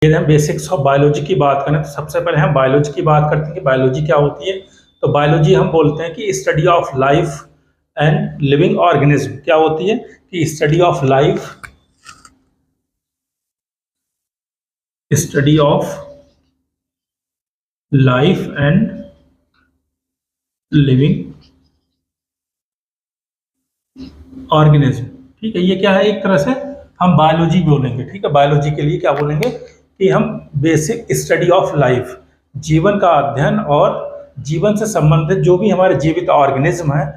यदि हम basics of biology की बात करें तो सबसे पहले हम बायोलॉजी की बात करते हैं कि बायोलॉजी क्या होती है। तो बायोलॉजी हम बोलते हैं कि study of life and living organism. क्या होती है कि study of life, study of life and living organism. ठीक है, ये क्या है, एक तरह से हम बायोलॉजी बोलेंगे। ठीक है, बायोलॉजी के लिए क्या बोलेंगे कि हम बेसिक स्टडी ऑफ लाइफ, जीवन का अध्ययन और जीवन से संबंधित जो भी हमारे जीवित ऑर्गेनिज्म हैं,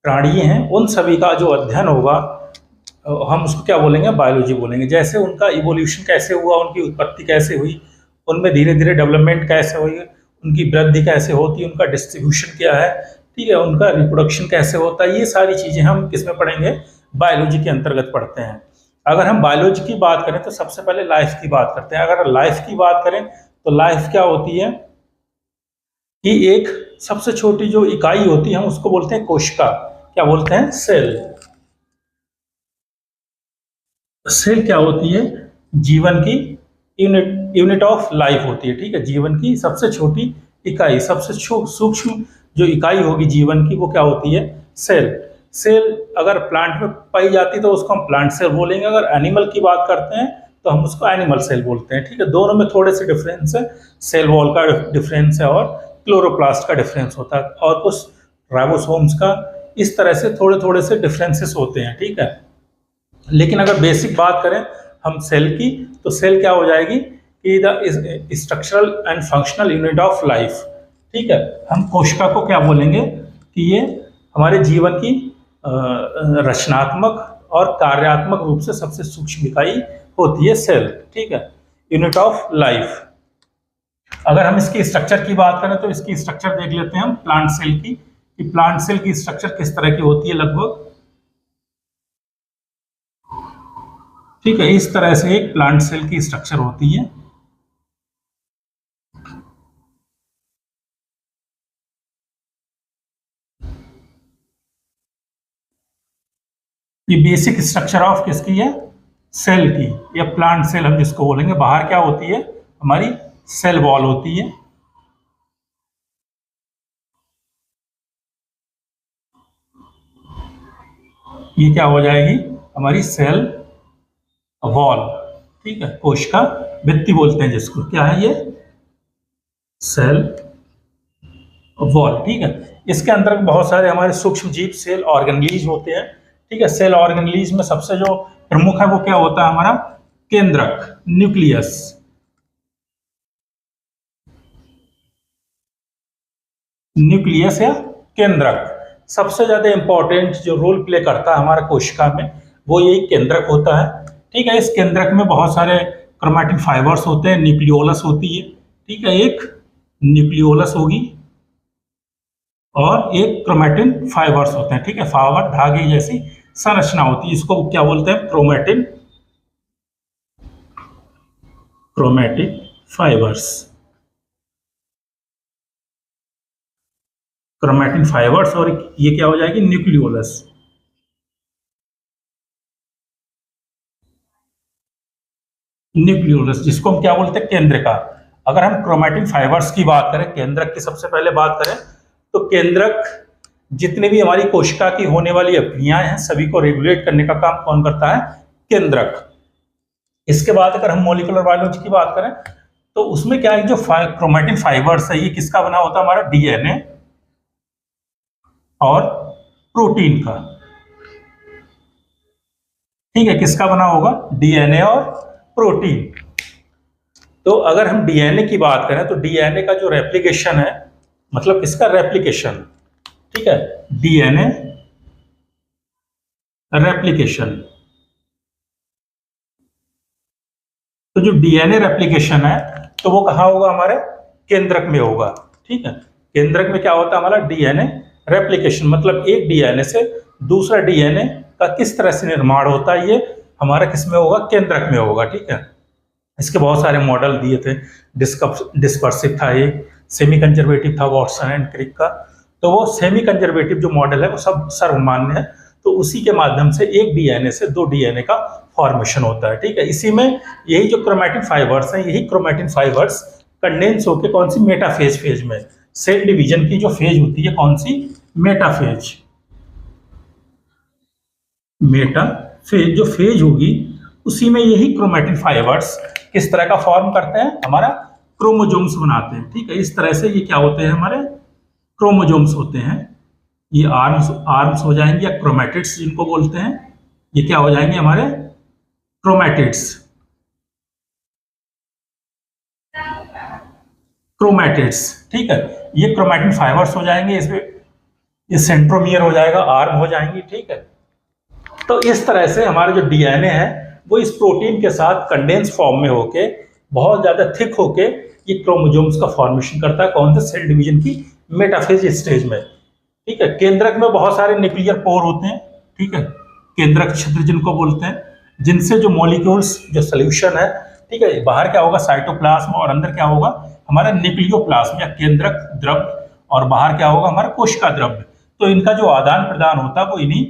प्राणी हैं, उन सभी का जो अध्ययन होगा हम उसको क्या बोलेंगे, बायोलॉजी बोलेंगे। जैसे उनका इवोल्यूशन कैसे हुआ, उनकी उत्पत्ति कैसे हुई, उनमें धीरे धीरे डेवलपमेंट कैसे हुई, उनकी वृद्धि कैसे होती है, उनका डिस्ट्रीब्यूशन क्या है, ठीक है, उनका रिप्रोडक्शन कैसे होता है, ये सारी चीज़ें हम किसमें पढ़ेंगे, बायोलॉजी के अंतर्गत पढ़ते हैं। अगर हम बायोलॉजी की बात करें तो सबसे पहले लाइफ की बात करते हैं। अगर लाइफ की बात करें तो लाइफ क्या होती है कि एक सबसे छोटी जो इकाई होती है हम उसको बोलते हैं कोशिका। क्या बोलते हैं, सेल। सेल क्या होती है, जीवन की यूनिट ऑफ लाइफ होती है। ठीक है, जीवन की सबसे छोटी इकाई, सबसे सूक्ष्म जो इकाई होगी जीवन की, वो क्या होती है, सेल। सेल अगर प्लांट में पाई जाती है तो उसको हम प्लांट सेल बोलेंगे। अगर एनिमल की बात करते हैं तो हम उसको एनिमल सेल बोलते हैं। ठीक है, दोनों में थोड़े से डिफरेंस है, सेल वॉल का डिफरेंस है और क्लोरोप्लास्ट का डिफरेंस होता है, और कुछ राइबोसोम्स का, इस तरह से थोड़े थोड़े से डिफरेंसेस होते हैं। ठीक है, लेकिन अगर बेसिक बात करें हम सेल की, तो सेल क्या हो जाएगी कि the structural and functional unit of life. ठीक है, हम कोशिका को क्या बोलेंगे कि ये हमारे जीवन की रचनात्मक और कार्यात्मक रूप से सबसे सूक्ष्म इकाई होती है सेल। ठीक है, यूनिट ऑफ लाइफ। अगर हम इसकी स्ट्रक्चर की बात करें तो इसकी स्ट्रक्चर देख लेते हैं हम प्लांट सेल की, कि प्लांट सेल की स्ट्रक्चर किस तरह की होती है लगभग। ठीक है, इस तरह से एक प्लांट सेल की स्ट्रक्चर होती है। ये बेसिक स्ट्रक्चर ऑफ किसकी है, सेल की, या प्लांट सेल हम जिसको बोलेंगे। बाहर क्या होती है, हमारी सेल वॉल होती है। ये क्या हो जाएगी, हमारी सेल वॉल। ठीक है, कोशिका भित्ति बोलते हैं जिसको, क्या है ये, सेल वॉल। ठीक है, इसके अंदर बहुत सारे हमारे सूक्ष्म जीव सेल ऑर्गेनेलीज होते हैं। ठीक है, सेल ऑर्गेनेलीज में सबसे जो प्रमुख है वो क्या होता है, हमारा केंद्रक, न्यूक्लियस। न्यूक्लियस या केंद्रक सबसे ज्यादा इंपॉर्टेंट जो रोल प्ले करता है हमारा कोशिका में, वो यही केंद्रक होता है। ठीक है, इस केंद्रक में बहुत सारे क्रोमैटिन फाइबर्स होते हैं, न्यूक्लियोलस होती है। ठीक है, एक न्यूक्लियोलस होगी और एक क्रोमैटिन फाइबर्स होते हैं। ठीक है, फाइबर धागे जैसी संरचना होती है, इसको क्या बोलते हैं, chromatin, chromatin fibres. Chromatin fibres, और ये क्या हो जाएगी, न्यूक्लियोलस। न्यूक्लियोलस जिसको हम क्या बोलते हैं, केंद्रिका। अगर हम क्रोमैटिन फाइबर्स की बात करें, केंद्रक की सबसे पहले बात करें, तो केंद्रक जितनी भी हमारी कोशिका की होने वाली अभिक्रियाएं हैं सभी को रेगुलेट करने का काम कौन करता है, केंद्रक। इसके बाद अगर हम मॉलिक्यूलर बायोलॉजी की बात करें तो उसमें क्या है, जो क्रोमैटिन फाइबर्स है ये किसका बना होता है, हमारा डीएनए और प्रोटीन का। ठीक है, किसका बना होगा, डीएनए और प्रोटीन। तो अगर हम डीएनए की बात करें तो डीएनए का जो रेप्लिकेशन है, मतलब किसका रेप्लिकेशन, ठीक है, डीएनए रेप्लिकेशन। तो जो डीएनए रेप्लिकेशन है तो वो कहाँ होगा, हमारे केंद्रक में होगा। ठीक है, केंद्रक में क्या होता है, हमारा डीएनए रेप्लिकेशन, मतलब एक डीएनए से दूसरा डीएनए का किस तरह से निर्माण होता है, ये हमारा किस में होगा, केंद्रक में होगा। ठीक है, इसके बहुत सारे मॉडल दिए थे, डिस्पर्सिव था, एक सेमी कंजर्वेटिव था वॉटसन एंड क्रिक का। तो वो सेमी कंजर्वेटिव जो मॉडल है वो सब सर्वमान्य है, तो उसी के माध्यम से एक डीएनए से दो डीएनए का फॉर्मेशन होता है। ठीक है, इसी में यही जो क्रोमैटिन फाइबर्स हैं, यही क्रोमैटिन फाइबर्स कंडेंस होकर कौन सी मेटाफेज फेज में, सेल डिवीजन की जो फेज होती है कौन सी, मेटाफेज। मेटाफेज जो फेज होगी उसी में यही क्रोमैटिन फाइबर्स किस तरह का फॉर्म करते हैं, हमारा क्रोमोजोम्स बनाते हैं। ठीक है, इस तरह से ये क्या होते हैं, हमारे क्रोमोजोम्स होते हैं। ये आर्म्स हो जाएंगे या क्रोमैटिड्स जिनको बोलते हैं, ये क्या हो जाएंगे हमारे क्रोमैटिड्स। ठीक है, ये क्रोमैटिन फाइबर्स हो जाएंगे, इसमें ये सेंट्रोमियर हो जाएगा, आर्म हो जाएंगी। ठीक है, तो इस तरह से हमारा जो डीएनए है वो इस प्रोटीन के साथ कंडेंस फॉर्म में होके बहुत ज्यादा थिक होके ये क्रोमोजोम्स का फॉर्मेशन करता है, कौन से, सेल डिवीजन की मेटाफेज स्टेज में। ठीक है, केंद्रक में बहुत सारे न्यूक्लियर पोर होते हैं। ठीक है, केंद्रक छिद्र जिनको बोलते हैं, जिनसे जो मॉलिक्यूल्स जो सोल्यूशन है, ठीक है, बाहर क्या होगा साइटोप्लाज्म और अंदर क्या होगा हमारा न्यूक्लियोप्लाज्म या केंद्रक द्रव्य, और बाहर क्या होगा हमारा कोशिका द्रव्य। तो इनका जो आदान प्रदान होता है वो इन्हीं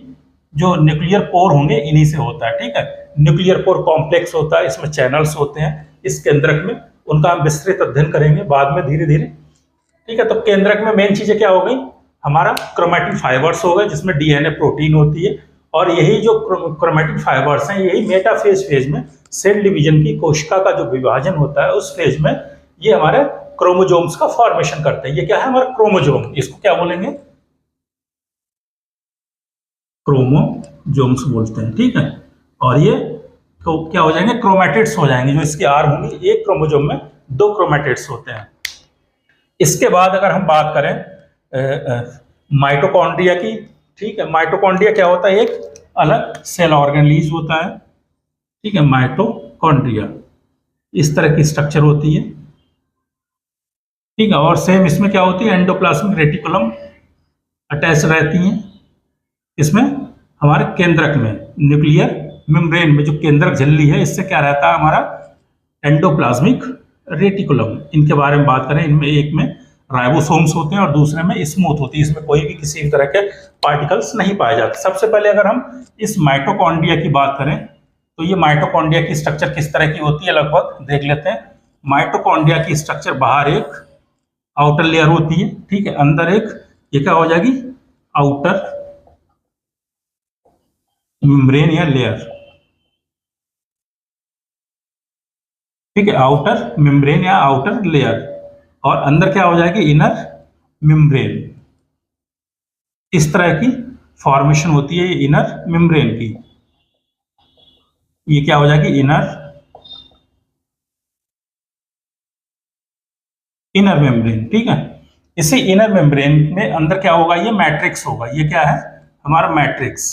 जो न्यूक्लियर पोर होंगे इन्हीं से होता है। ठीक है, न्यूक्लियर पोर कॉम्प्लेक्स होता है, इसमें चैनल्स होते हैं इस केंद्रक में, उनका हम विस्तृत अध्ययन करेंगे बाद में धीरे धीरे। ठीक है, तो केंद्रक में मेन चीजें क्या हो गई, हमारा क्रोमैटिन फाइबर्स हो गए जिसमें डीएनए प्रोटीन होती है, और यही जो क्रोमैटिन फाइबर्स हैं यही मेटाफेज फेज में सेल डिवीजन की कोशिका का जो विभाजन होता है उस फेज में ये हमारे क्रोमोजोम्स का फॉर्मेशन करते हैं। ये क्या है हमारा क्रोमोजोम, इसको क्या बोलेंगे, क्रोमोजोम्स बोलते हैं। ठीक है, और ये तो क्या हो जाएंगे क्रोमैटिड्स हो जाएंगे, जो इसकी आर होंगी, एक क्रोमोजोम में दो क्रोमैटिड्स होते हैं। इसके बाद अगर हम बात करें माइटोकॉन्ड्रिया की, ठीक है, माइटोकॉन्ड्रिया क्या होता है, एक अलग सेल ऑर्गेनेलिज होता है। ठीक है, माइटोकॉन्ड्रिया इस तरह की स्ट्रक्चर होती है। ठीक है, और सेम इसमें क्या होती है, एंडोप्लाज्मिक रेटिकुलम अटैच रहती हैं इसमें, हमारे केंद्रक में न्यूक्लियर मेम्ब्रेन में जो केंद्रक झिल्ली है इससे क्या रहता है हमारा एंडोप्लाज्मिक रेटिकुलम। इनके बारे में बात करें, इनमें एक में राइबोसोम्स होते हैं और दूसरे में स्मूथ होती है, इसमें कोई भी किसी भी तरह के पार्टिकल्स नहीं पाए जाते। सबसे पहले अगर हम इस माइटोकॉन्ड्रिया की बात करें तो ये माइटोकॉन्ड्रिया की स्ट्रक्चर किस तरह की होती है लगभग देख लेते हैं। माइटोकॉन्ड्रिया की स्ट्रक्चर बाहर एक आउटर लेयर होती है, ठीक है, अंदर एक, ये क्या हो जाएगी आउटर मेम्ब्रेन या लेयर। ठीक है, आउटर मेम्ब्रेन या आउटर लेयर, और अंदर क्या हो जाएगी इनर मेम्ब्रेन। इस तरह की फॉर्मेशन होती है इनर मेम्ब्रेन की, ये क्या हो जाएगी इनर मेम्ब्रेन। ठीक है, इसी इनर मेम्ब्रेन में अंदर क्या होगा, ये मैट्रिक्स होगा, ये क्या है हमारा मैट्रिक्स।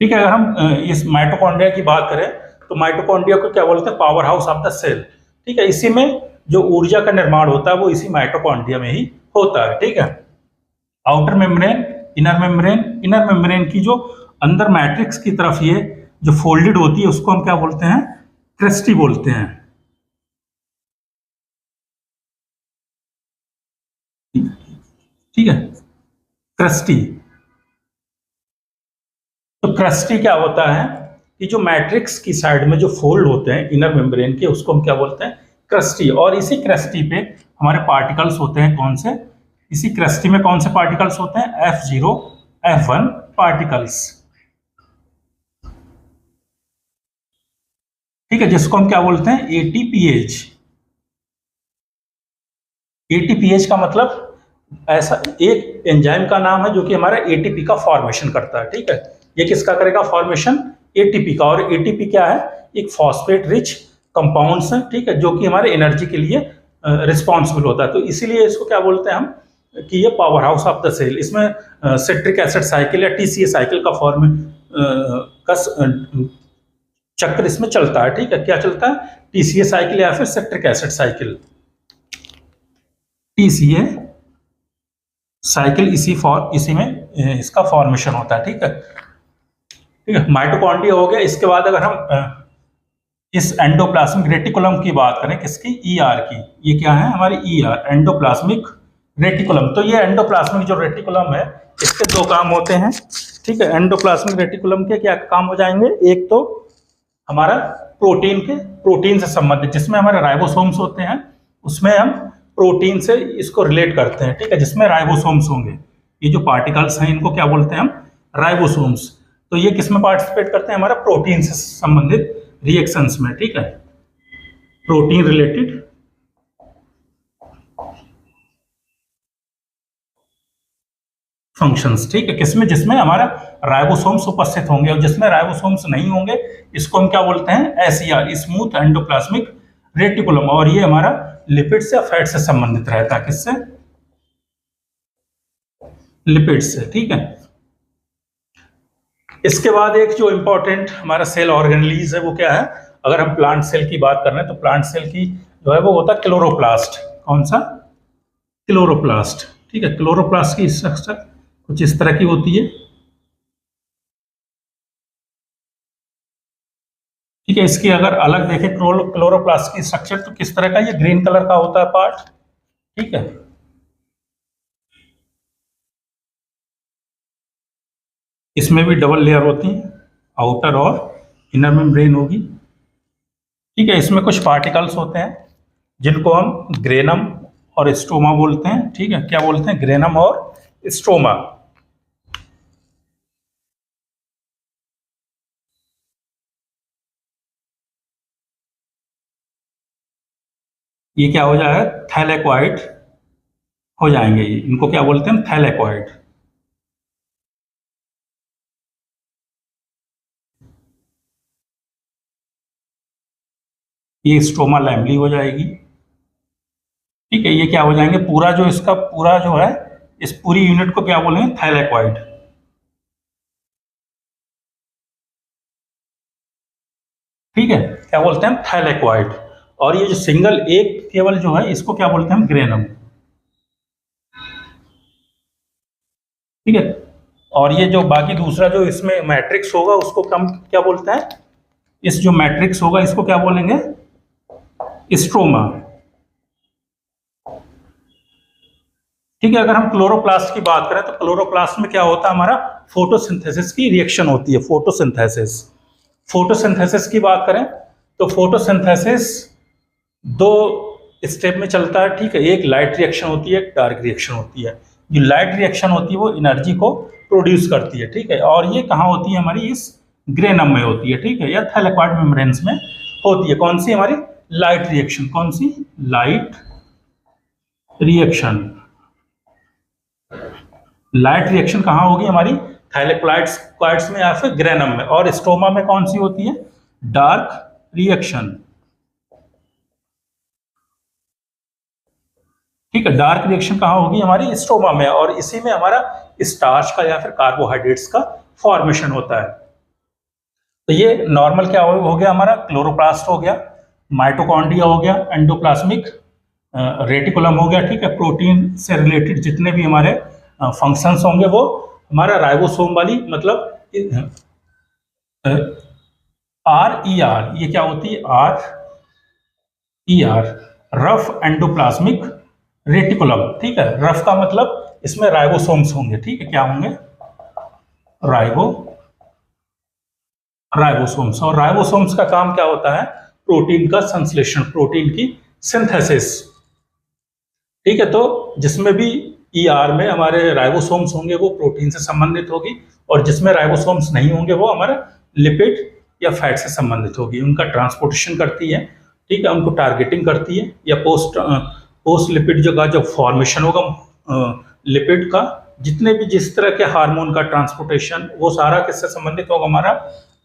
ठीक है, अगर हम इस माइटोकॉन्ड्रिया की बात करें तो माइटोकॉन्ड्रिया को क्या बोलते हैं, power house of the cell. ठीक है, इसी में जो ऊर्जा का निर्माण होता है वो इसी माइटोकॉन्ड्रिया में ही होता है। ठीक है, आउटर मेम्ब्रेन, इनर मेम्ब्रेन की जो अंदर मैट्रिक्स की तरफ ये जो फोल्डेड होती है उसको हम क्या बोलते हैं, क्रेस्टी बोलते हैं। ठीक है, क्रेस्टी। तो क्रेस्टी क्या होता है कि जो मैट्रिक्स की साइड में जो फोल्ड होते हैं इनर मेम्ब्रेन के उसको हम क्या बोलते हैं, क्रेस्टी। और इसी क्रेस्टी पे हमारे पार्टिकल्स होते हैं, कौन से, इसी क्रेस्टी में कौन से पार्टिकल्स होते हैं, F0 F1 पार्टिकल्स। ठीक है, जिसको हम क्या बोलते हैं ATPase। ATPase का मतलब ऐसा एक एंजाइम का नाम है जो कि हमारा एटीपी का फॉर्मेशन करता है। ठीक है, ये किसका करेगा फॉर्मेशन, एटीपी का। और एटीपी क्या है, एक फॉस्फेट रिच कंपाउंड्स है, ठीक है, जो कि हमारे एनर्जी के लिए रिस्पॉन्सिबल होता है। तो इसीलिए इसको क्या बोलते हैं हम कि ये power house of the cell. इसमें सिट्रिक एसिड साइकिल या TCA साइकिल का फॉर्म का चक्र इसमें चलता है। ठीक है, क्या चलता है, TCA साइकिल या फिर citric acid cycle. TCA cycle इसी में इसका फॉर्मेशन होता है। ठीक है, ठीक है, माइटोकॉन्ड्रिया हो गया। इसके बाद अगर हम इस एंडोप्लाज्मिक रेटिकुलम की बात करें, किसकी, ER की, ये क्या है हमारी ER एंडोप्लाज्मिक रेटिकुलम। तो ये एंडोप्लाज्मिक जो रेटिकुलम है, इसके दो काम होते हैं, ठीक है। एंडोप्लाज्मिक रेटिकुलम के क्या काम हो जाएंगे, एक तो हमारा प्रोटीन से संबंधित, जिसमें हमारे राइबोसोम्स होते हैं, उसमें हम प्रोटीन से इसको रिलेट करते हैं, ठीक है, जिसमें राइबोसोम्स होंगे। ये जो पार्टिकल्स हैं इनको क्या बोलते हैं हम, राइबोसोम्स। तो ये किसमें पार्टिसिपेट करते हैं, हमारा प्रोटीन से संबंधित रिएक्शंस में, ठीक है, प्रोटीन रिलेटेड फंक्शंस, ठीक है, किसमें, जिसमें हमारा राइबोसोम्स उपस्थित होंगे, और जिसमें राइबोसोम्स नहीं होंगे इसको हम क्या बोलते हैं, एसईआर, स्मूथ एंडोप्लाज्मिक रेटिकुलम। और ये हमारा लिपिड्स या फैट से संबंधित रहता है, किससे, लिपिड्स से, ठीक है। इसके बाद एक जो इंपॉर्टेंट हमारा सेल ऑर्गेनेलीज है वो क्या है, अगर हम प्लांट सेल की बात कर रहे हैं तो प्लांट सेल की जो है वो होता है क्लोरोप्लास्ट। कौन सा, क्लोरोप्लास्ट, ठीक है। क्लोरोप्लास्ट की स्ट्रक्चर कुछ इस तरह की होती है, ठीक है। इसकी अगर अलग देखें क्लोरोप्लास्ट की स्ट्रक्चर तो किस तरह का, ये ग्रीन कलर का होता है पार्ट, ठीक है। इसमें भी डबल लेयर होती है, आउटर और इनर मेम्ब्रेन होगी, ठीक है। इसमें कुछ पार्टिकल्स होते हैं जिनको हम ग्रेनम और स्ट्रोमा बोलते हैं, ठीक है। क्या बोलते हैं, ग्रेनम और स्ट्रोमा। ये क्या हो जाएगा, थैलेकॉइड हो जाएंगे ये, इनको क्या बोलते हैं, थैलेकॉइड। ये स्ट्रोमा लैमली हो जाएगी, ठीक है। ये क्या हो जाएंगे, पूरा जो इसका पूरा जो है, इस पूरी यूनिट को क्या बोलेंगे, थैलेकॉइड, ठीक है। क्या बोलते हैं, थैलेकॉइड। और ये जो सिंगल एक केवल जो है इसको क्या बोलते हैं, ग्रेनम, ठीक है। और ये जो बाकी दूसरा जो इसमें मैट्रिक्स होगा उसको हम क्या बोलते हैं, इस जो मैट्रिक्स होगा इसको क्या बोलेंगे, स्ट्रोमा, ठीक है। अगर हम क्लोरोप्लास्ट की बात करें तो क्लोरोप्लास्ट में क्या होता है, हमारा फोटोसिंथेसिस की रिएक्शन होती है, फोटोसिंथेसिस। फोटोसिंथेसिस की बात करें तो फोटोसिंथेसिस दो स्टेप में चलता है, ठीक है। एक लाइट रिएक्शन होती है, एक डार्क रिएक्शन होती है। जो लाइट रिएक्शन होती है वो एनर्जी को प्रोड्यूस करती है, ठीक है। और ये कहाँ होती है, हमारी इस ग्रेनम में होती है, ठीक है, या थैलेकॉइड मेम्ब्रेन्स में होती है। कौन सी, हमारी लाइट रिएक्शन, कौन सी, लाइट रिएक्शन। लाइट रिएक्शन कहाँ होगी, हमारी थैलेकॉइड्स में या फिर ग्रेनम में। और स्ट्रोमा में कौन सी होती है, डार्क रिएक्शन, ठीक है। डार्क रिएक्शन कहाँ होगी, हमारी स्ट्रोमा में, और इसी में हमारा स्टार्च का या फिर कार्बोहाइड्रेट्स का फॉर्मेशन होता है। तो ये नॉर्मल क्या हो गया, हमारा क्लोरोप्लास्ट हो गया, माइटोकॉन्ड्रिया हो गया, एंडोप्लाज्मिक रेटिकुलम हो गया, ठीक है। प्रोटीन से रिलेटेड जितने भी हमारे फंक्शंस होंगे वो हमारा राइबोसोम वाली, मतलब आर ई आर, ये क्या होती है, R E R, rough endoplasmic reticulum, ठीक है। रफ का मतलब इसमें राइबोसोम्स होंगे, ठीक है। क्या होंगे, राइबोसोम्स। और राइबोसोम्स का काम क्या होता है, प्रोटीन का संश्लेषण, प्रोटीन की सिंथेसिस, ठीक है। तो जिसमें भी ई आर में हमारे राइबोसोम्स होंगे वो प्रोटीन से संबंधित होगी, और जिसमें राइबोसोम्स नहीं होंगे वो हमारा लिपिड या फैट से संबंधित होगी। उनका ट्रांसपोर्टेशन करती है, ठीक है, उनको टारगेटिंग करती है, या पोस्ट लिपिड जो फॉर्मेशन होगा लिपिड का, जितने भी जिस तरह के हार्मोन का ट्रांसपोर्टेशन, वो सारा किससे संबंधित होगा, हमारा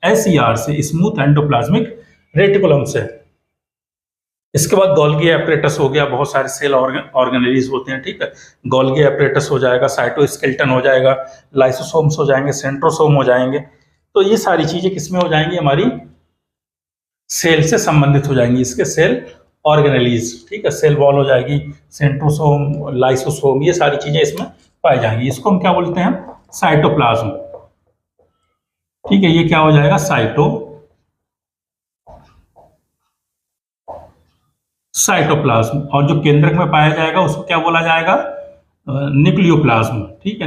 एसईआर से, स्मूथ एंडोप्लाज्मिक रेटिकुलम से। इसके बाद गोल्गी एपरेटस हो गया, बहुत सारे सेल ऑर्गेनेलीज होते हैं, ठीक है। गोल्गी एपरेटस हो जाएगा, साइटोस्केलेटन हो जाएगा, लाइसोसोम्स हो जाएंगे, सेंट्रोसोम हो जाएंगे। तो ये सारी चीजें किसमें हो जाएंगी, हमारी सेल से संबंधित हो जाएंगी, इसके सेल ऑर्गेनेलीज, ठीक है। सेल वॉल हो जाएगी, सेंट्रोसोम, लाइसोसोम, ये सारी चीजें इसमें पाई जाएंगी। इसको हम क्या बोलते हैं, साइटोप्लाज्म, ठीक है। ये क्या हो जाएगा, साइटोप्लाज्म। और जो केंद्रक में पाया जाएगा उसको क्या बोला जाएगा, न्यूक्लियोप्लाज्म, ठीक है,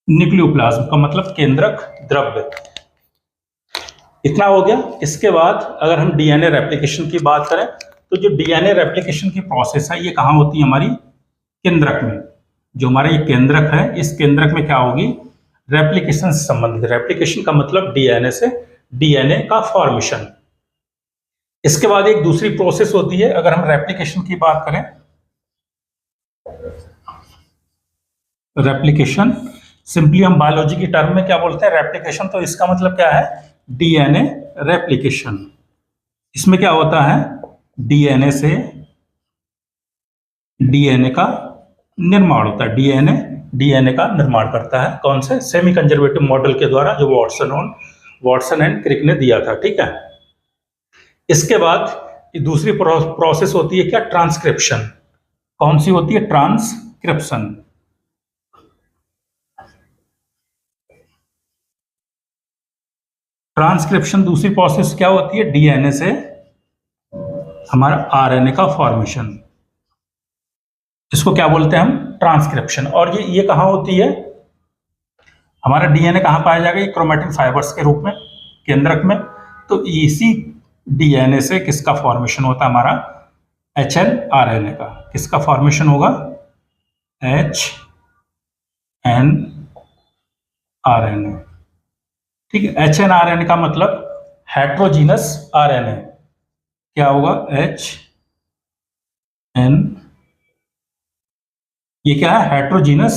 न्यूक्लियोप्लाज्म का मतलब केंद्रक द्रव्य। इतना हो गया। इसके बाद अगर हम डीएनए रेप्लिकेशन की बात करें तो जो डीएनए रेप्लिकेशन की प्रोसेस है ये कहाँ होती है? हमारी केंद्रक में। जो हमारा ये केंद्रक है, इस केंद्रक में क्या होगी? रेप्लिकेशन से संबंधित। रेप्लिकेशन का मतलब डीएनए से डीएनए का फॉर्मेशन। इसके बाद एक दूसरी प्रोसेस होती है, अगर हम रेप्लिकेशन की बात करें, रेप्लिकेशन सिंपली हम बायोलॉजी की टर्म में क्या बोलते हैं? रेप्लिकेशन। तो इसका मतलब क्या है? DNA replication. इसमें क्या होता है? डीएनए से डीएनए का निर्माण होता है। डीएनए का निर्माण करता है। कौन से? सेमी कंजर्वेटिव मॉडल के द्वारा, जो वॉटसन एंड क्रिक ने दिया था, ठीक है। इसके बाद दूसरी प्रोसेस होती है क्या? ट्रांसक्रिप्शन। कौन सी होती है? ट्रांसक्रिप्शन। ट्रांसक्रिप्शन दूसरी प्रोसेस क्या होती है? डीएनए से हमारा आरएनए का फॉर्मेशन। इसको क्या बोलते हैं हम? ट्रांसक्रिप्शन। और ये कहाँ होती है? हमारा डीएनए कहाँ पाया जाएगा? ये क्रोमैटिन फाइबर्स के रूप में, केंद्रक में। तो इसी डीएनए से किसका फॉर्मेशन होता है? हमारा एचएनआरएनए का। किसका फॉर्मेशन होगा? एचएनआरएनए, ठीक है। एचएनआरएनए का मतलब हेट्रोजीनस आरएनए। क्या होगा? ये क्या है? Heterogeneous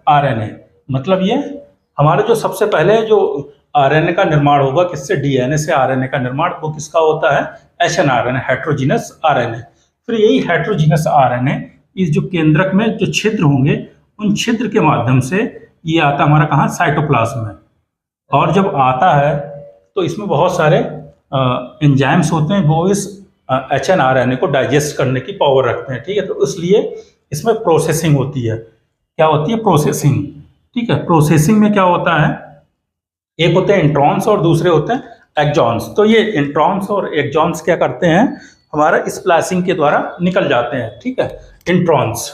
RNA. मतलब ये हमारा जो सबसे पहले जो आरएनए का निर्माण होगा, किससे? डीएनए से आरएनए का निर्माण, वो किसका होता है? HnRNA, heterogeneous RNA. फिर यही हेट्रोजीनस आरएनए इस जो केंद्रक में जो छिद्र होंगे, उन छिद्र के माध्यम से ये आता हमारा कहाँ? साइटोप्लाज्म में। और जब आता है तो इसमें बहुत सारे एंजाइम्स होते हैं, वो इस एचएनआरएनए को डाइजेस्ट करने की पावर रखते हैं, ठीक है। तो इसलिए इसमें प्रोसेसिंग होती है। क्या होती है? प्रोसेसिंग, ठीक है। प्रोसेसिंग में क्या होता है? एक होते हैं इंट्रॉन्स और दूसरे होते हैं एक्सॉन्स। तो ये इंट्रॉन्स और एक्सॉन्स क्या करते हैं? हमारा स्प्लाइसिंग के द्वारा निकल जाते हैं, ठीक है, इंट्रॉन्स।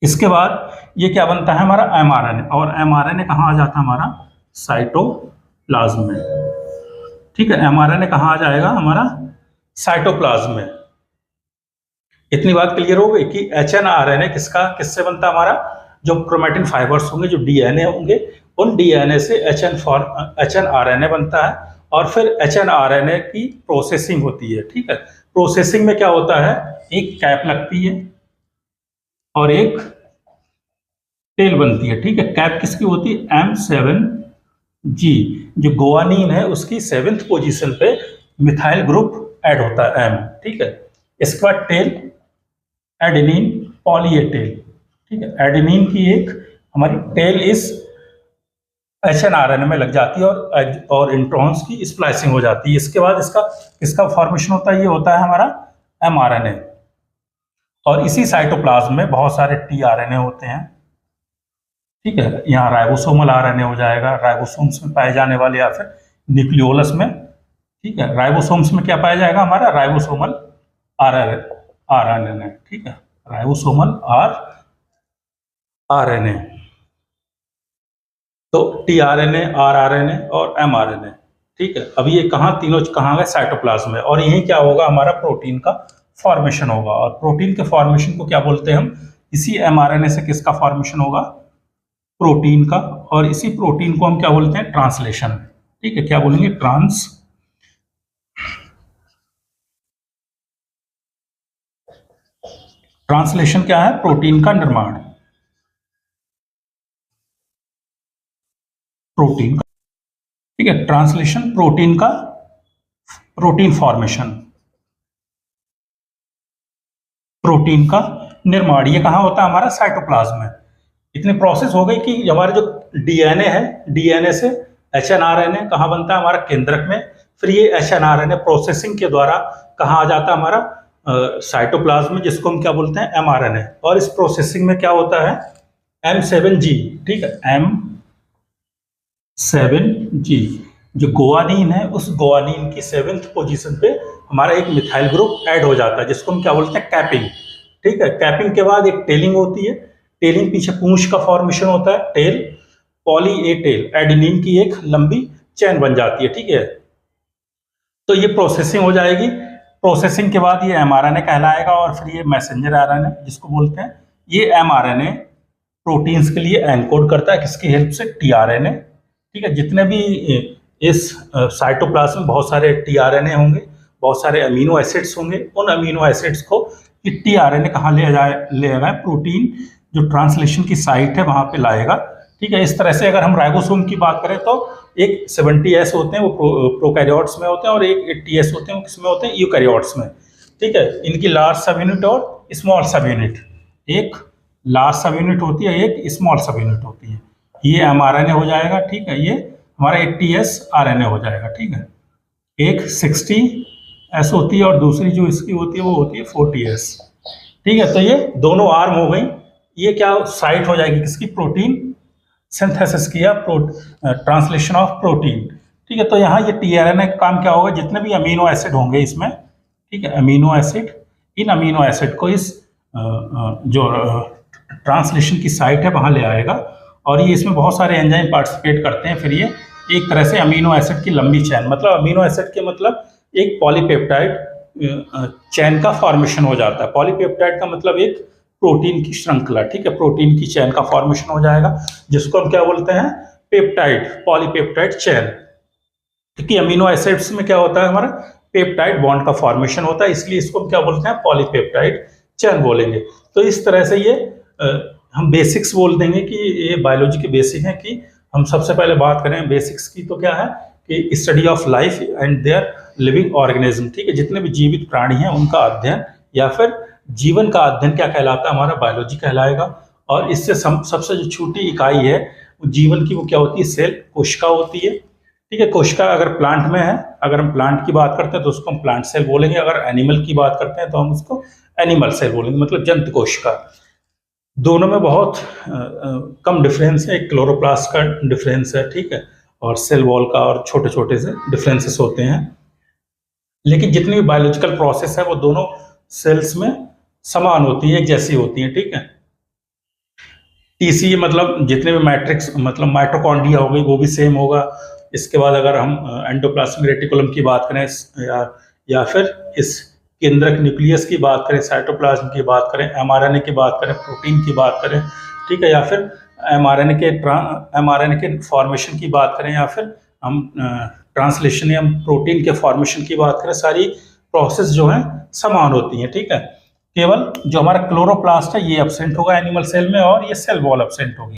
इसके बाद ये क्या बनता है? हमारा एमआरएनए। और एमआरएनए कहाँ आ जाता है? हमारा साइटोप्लाज्म में, ठीक है। एमआरएनए कहाँ आ जाएगा? हमारा साइटोप्लाज्म में। इतनी बात क्लियर हो गई कि एचएनआरएनए किससे बनता है? हमारा जो क्रोमैटिन फाइबर्स होंगे, जो डीएनए होंगे, उन डीएनए से एचएनआरएनए बनता है। और फिर एचएनआरएनए की प्रोसेसिंग होती है, ठीक है। प्रोसेसिंग में क्या होता है? एक कैप लगती है और एक टेल बनती है, ठीक है। कैप किसकी होती है? M7G। जो गुआनिन है उसकी 7th पोजीशन पे मिथाइल ग्रुप ऐड होता है, M, ठीक है। इसके बाद टेल एडेनिन पॉलीएटेल, ठीक है। एडेनिन की एक हमारी टेल इस एचएनआरएनए में लग जाती है और इंट्रॉन्स की स्प्लाइसिंग हो जाती है। इसके बाद इसका फॉर्मेशन होता है, ये होता है हमारा एमआरएनए। और इसी साइटोप्लाज्म में बहुत सारे टीआरएनए होते हैं, ठीक है। यहाँ राइबोसोमल आरएनए हो जाएगा, राइबोसोम्स में पाए जाने वाले, या फिर न्यूक्लियोलस में, ठीक है। राइबोसोम्स में क्या पाया जाएगा? हमारा राइबोसोमल आरएनए, ठीक है, राइबोसोमल आरएनए। तो टीआरएनए, आरआरएनए और एमआरएनए, ठीक है। अब ये तीनों कहाँ गए? साइटोप्लाज्म में। और यही क्या होगा? हमारा प्रोटीन का फॉर्मेशन होगा। और प्रोटीन के फॉर्मेशन को क्या बोलते हैं हम? इसी एमआरएनए से किसका फॉर्मेशन होगा? प्रोटीन का। और इसी प्रोटीन को हम क्या बोलते हैं? ट्रांसलेशन, ठीक है। क्या बोलेंगे? ट्रांसलेशन क्या है? प्रोटीन का निर्माण, प्रोटीन का, ठीक है। ट्रांसलेशन प्रोटीन का, प्रोटीन फॉर्मेशन, प्रोटीन का निर्माण, ये कहाँ होता है? हमारा साइटोप्लाज्म में। इतनी प्रोसेस हो गई कि हमारे जो डीएनए है, डीएनए से एचएनआरएनए कहाँ बनता है? हमारा केंद्रक में। फिर ये एचएनआरएनए प्रोसेसिंग के द्वारा कहाँ आ जाता है? हमारा साइटोप्लाज्म में, जिसको हम क्या बोलते हैं? एमआरएनए। और इस प्रोसेसिंग में क्या होता है? M7G, ठीक है, M7G। जो गुआनिन है उस गुआनिन की 7th पोजीशन पे हमारा एक मिथाइल ग्रुप ऐड हो जाता है, जिसको हम क्या बोलते हैं, कैपिंग। ठीक है, कैपिंग के बाद एक टेलिंग होती है, टेलिंग पीछे पूंछ का फॉर्मेशन होता है, tail, poly A tail, adenine की एक लंबी चेन बन जाती है। ठीक है, तो ये प्रोसेसिंग हो जाएगी। प्रोसेसिंग के बाद ये एमआरएनए कहलाएगा और फिर ये मैसेंजर आरएनए जिसको बोलते हैं। ये एमआरएनए प्रोटीन्स के लिए एनकोड करता है, किसकी हेल्प से, टीआरएनए। ठीक है, जितने भी इस साइटोप्लाज्म में बहुत सारे टीआरएनए होंगे, बहुत सारे अमीनो एसिड्स होंगे, उन अमीनो एसिड्स को ये टीआरएनए कहाँ ले जाएगा, प्रोटीन जो ट्रांसलेशन की साइट है वहां पे लाएगा। ठीक है, इस तरह से अगर हम राइबोसोम की बात करें तो एक 70S होते हैं, वो प्रोकैरियोट्स में होते हैं, और एक 80S होते हैं, वो किसमें होते हैं, यूकैरियोट्स में। ठीक है, इनकी लार्ज सब यूनिट और स्मॉल सब यूनिट, एक लार्ज सब यूनिट होती है, एक स्मॉल सब यूनिट होती है। ये एमआरएनए हो जाएगा। ठीक है, ये हमारा 80S आरएनए हो जाएगा। ठीक है, एक 60S होती है और दूसरी जो इसकी होती है वो होती है 40S। ठीक है, तो ये दोनों आर्म हो गई। ये क्या साइट हो जाएगी, किसकी, प्रोटीन सिंथेसिस किया, ट्रांसलेशन ऑफ प्रोटीन। ठीक है, तो यहाँ ये टीआरएनए का काम क्या होगा, जितने भी अमीनो एसिड होंगे इसमें, ठीक है, अमीनो एसिड, इन अमीनो एसिड को इस जो ट्रांसलेशन की साइट है वहाँ ले आएगा, और ये इसमें बहुत सारे एंजाइम पार्टिसिपेट करते हैं। फिर ये एक तरह से अमीनो एसिड की लंबी चैन, मतलब अमीनो एसिड के मतलब एक पॉलीपेप्टाइड चैन का फॉर्मेशन हो जाता है। पॉलीपेप्टाइड का मतलब एक प्रोटीन की श्रृंखला। ठीक है, प्रोटीन की चैन का फॉर्मेशन हो जाएगा, जिसको हम क्या बोलते हैं, पेप्टाइड, पॉलीपेप्टाइड चैन। क्योंकि अमीनो एसिड्स में क्या होता है, हमारा पेप्टाइड बॉन्ड का फॉर्मेशन होता है, इसलिए इसको हम क्या बोलते हैं, पॉलीपेप्टाइड चैन बोलेंगे। तो इस तरह से ये हम बेसिक्स बोल देंगे कि ये बायोलॉजी के बेसिक हैं। कि हम सबसे पहले बात करें बेसिक्स की, तो क्या है कि study of life and their living organism. ठीक है, जितने भी जीवित प्राणी हैं उनका अध्ययन, या फिर जीवन का अध्ययन क्या कहलाता है, हमारा बायोलॉजी कहलाएगा। और इससे सबसे जो छोटी इकाई है वो जीवन की, वो क्या होती है, सेल, कोशिका होती है। ठीक है, कोशिका अगर प्लांट में है, अगर हम प्लांट की बात करते हैं तो उसको हम प्लांट सेल बोलेंगे, अगर एनिमल की बात करते हैं तो हम उसको एनिमल सेल बोलेंगे, मतलब जंतु कोशिका। दोनों में बहुत कम डिफरेंस है, एक क्लोरोप्लास्ट का डिफरेंस है। ठीक है, और सेल वॉल का और छोटे छोटे से डिफरेंसेस होते हैं, लेकिन जितनी भी बायोलॉजिकल प्रोसेस है वो दोनों सेल्स में समान होती है, एक जैसी होती है। ठीक है, टीसी मतलब जितने भी मैट्रिक्स, मतलब माइटोकॉन्ड्रिया हो गई, वो भी सेम होगा। इसके बाद अगर हम एंडोप्लाज्मिक रेटिकुलम की बात करें, या फिर इस केंद्रक न्यूक्लियस की बात करें, साइटोप्लाज्म की बात करें, एमआरएनए की बात करें, प्रोटीन की बात करें, ठीक है, या फिर एमआरएनए के फॉर्मेशन की बात करें, या फिर हम ट्रांसलेशन या प्रोटीन के फॉर्मेशन की बात करें, सारी प्रोसेस जो हैं समान होती हैं। ठीक है, केवल जो हमारा क्लोरोप्लास्ट है ये एब्सेंट होगा एनिमल सेल में, और ये सेल वॉल एब्सेंट होगी।